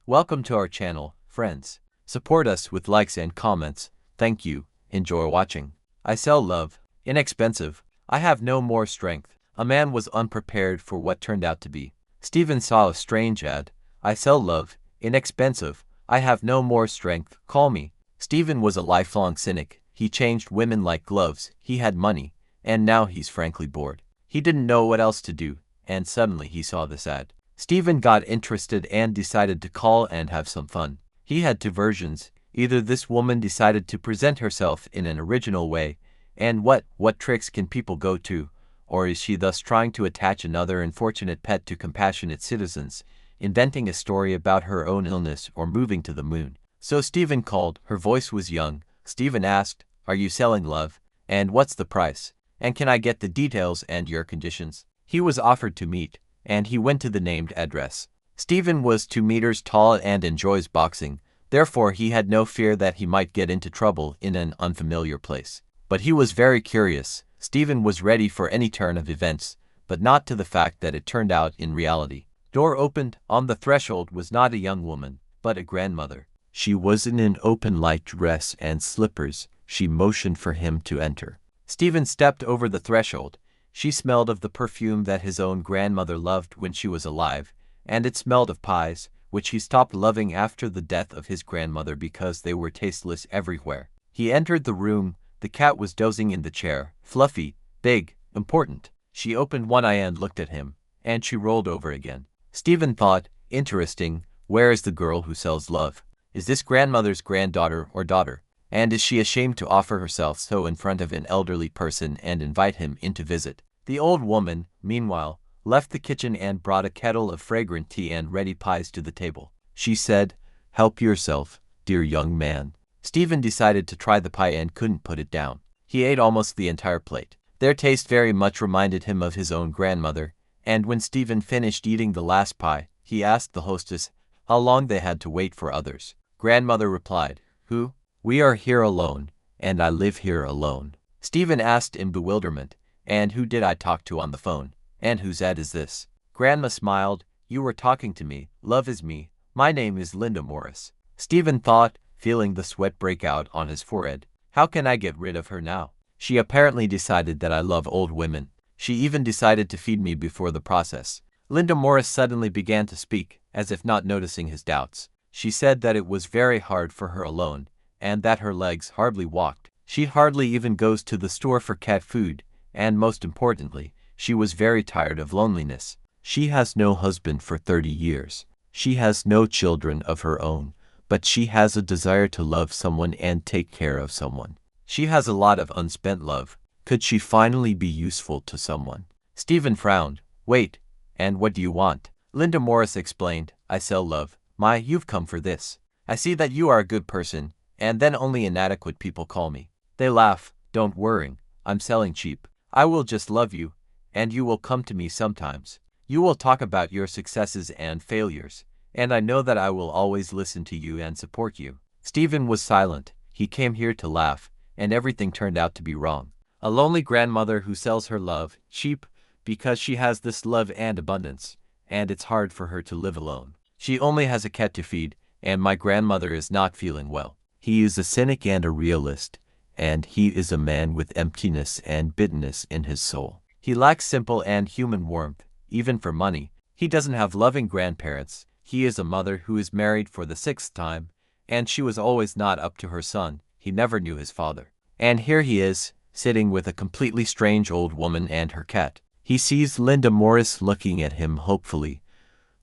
Welcome to our channel, friends. Support us with likes and comments. Thank you. Enjoy watching. I sell love. Inexpensive. I have no more strength. A man was unprepared for what turned out to be. Stephen saw a strange ad. I sell love. Inexpensive. I have no more strength. Call me. Stephen was a lifelong cynic. He changed women like gloves. He had money. And now he's frankly bored. He didn't know what else to do. And suddenly he saw this ad. Stephen got interested and decided to call and have some fun. He had two versions. Either this woman decided to present herself in an original way, and what tricks can people go to, or is she thus trying to attach another unfortunate pet to compassionate citizens, inventing a story about her own illness or moving to the moon? So Stephen called. Her voice was young. Stephen asked, "Are you selling love? And what's the price? And can I get the details and your conditions?" He was offered to meet, and he went to the named address. Stephen was 2 meters tall and enjoys boxing, therefore he had no fear that he might get into trouble in an unfamiliar place. But he was very curious. Stephen was ready for any turn of events, but not to the fact that it turned out in reality. Door opened. On the threshold was not a young woman, but a grandmother. She was in an open light dress and slippers. She motioned for him to enter. Stephen stepped over the threshold. She smelled of the perfume that his own grandmother loved when she was alive, and it smelled of pies, which he stopped loving after the death of his grandmother because they were tasteless everywhere. He entered the room. The cat was dozing in the chair, fluffy, big, important. She opened one eye and looked at him, and she rolled over again. Stephen thought, interesting, where is the girl who sells love? Is this grandmother's granddaughter or daughter? And is she ashamed to offer herself so in front of an elderly person and invite him in to visit? The old woman, meanwhile, left the kitchen and brought a kettle of fragrant tea and ready pies to the table. She said, "Help yourself, dear young man." Stephen decided to try the pie and couldn't put it down. He ate almost the entire plate. Their taste very much reminded him of his own grandmother, and when Stephen finished eating the last pie, he asked the hostess how long they had to wait for others. Grandmother replied, "Who? We are here alone, and I live here alone." Stephen asked in bewilderment, "And who did I talk to on the phone? And whose ad is this?" Grandma smiled, "You were talking to me. Love is me. My name is Linda Morris." Stephen thought, feeling the sweat break out on his forehead, "How can I get rid of her now? She apparently decided that I love old women. She even decided to feed me before the process." Linda Morris suddenly began to speak, as if not noticing his doubts. She said that it was very hard for her alone, and that her legs hardly walked. She hardly even goes to the store for cat food, and most importantly, she was very tired of loneliness. She has no husband for 30 years. She has no children of her own, but she has a desire to love someone and take care of someone. She has a lot of unspent love. Could she finally be useful to someone? Stephen frowned. "Wait, and what do you want?" Linda Morris explained, "I sell love. You've come for this. I see that you are a good person, and then only inadequate people call me. They laugh. Don't worry, I'm selling cheap. I will just love you, and you will come to me sometimes. You will talk about your successes and failures, and I know that I will always listen to you and support you." Stephen was silent. He came here to laugh, and everything turned out to be wrong. A lonely grandmother who sells her love, cheap, because she has this love and abundance, and it's hard for her to live alone. She only has a cat to feed, and my grandmother is not feeling well. He is a cynic and a realist, and he is a man with emptiness and bitterness in his soul. He lacks simple and human warmth, even for money. He doesn't have loving grandparents. He is a mother who is married for the 6th time, and she was always not up to her son. He never knew his father. And here he is, sitting with a completely strange old woman and her cat. He sees Linda Morris looking at him hopefully,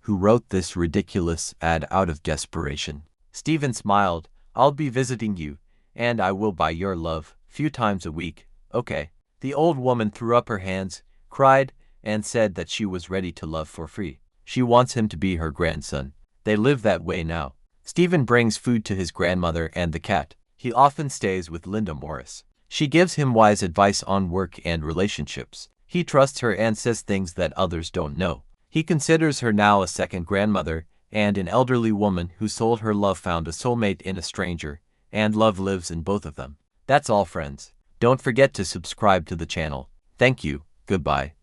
who wrote this ridiculous ad out of desperation. Stephen smiled. "I'll be visiting you, and I will buy your love, few times a week, okay?" The old woman threw up her hands, cried, and said that she was ready to love for free. She wants him to be her grandson. They live that way now. Stephen brings food to his grandmother and the cat. He often stays with Linda Morris. She gives him wise advice on work and relationships. He trusts her and says things that others don't know. He considers her now a second grandmother, and an elderly woman who sold her love found a soulmate in a stranger, and love lives in both of them. That's all, friends. Don't forget to subscribe to the channel. Thank you. Goodbye.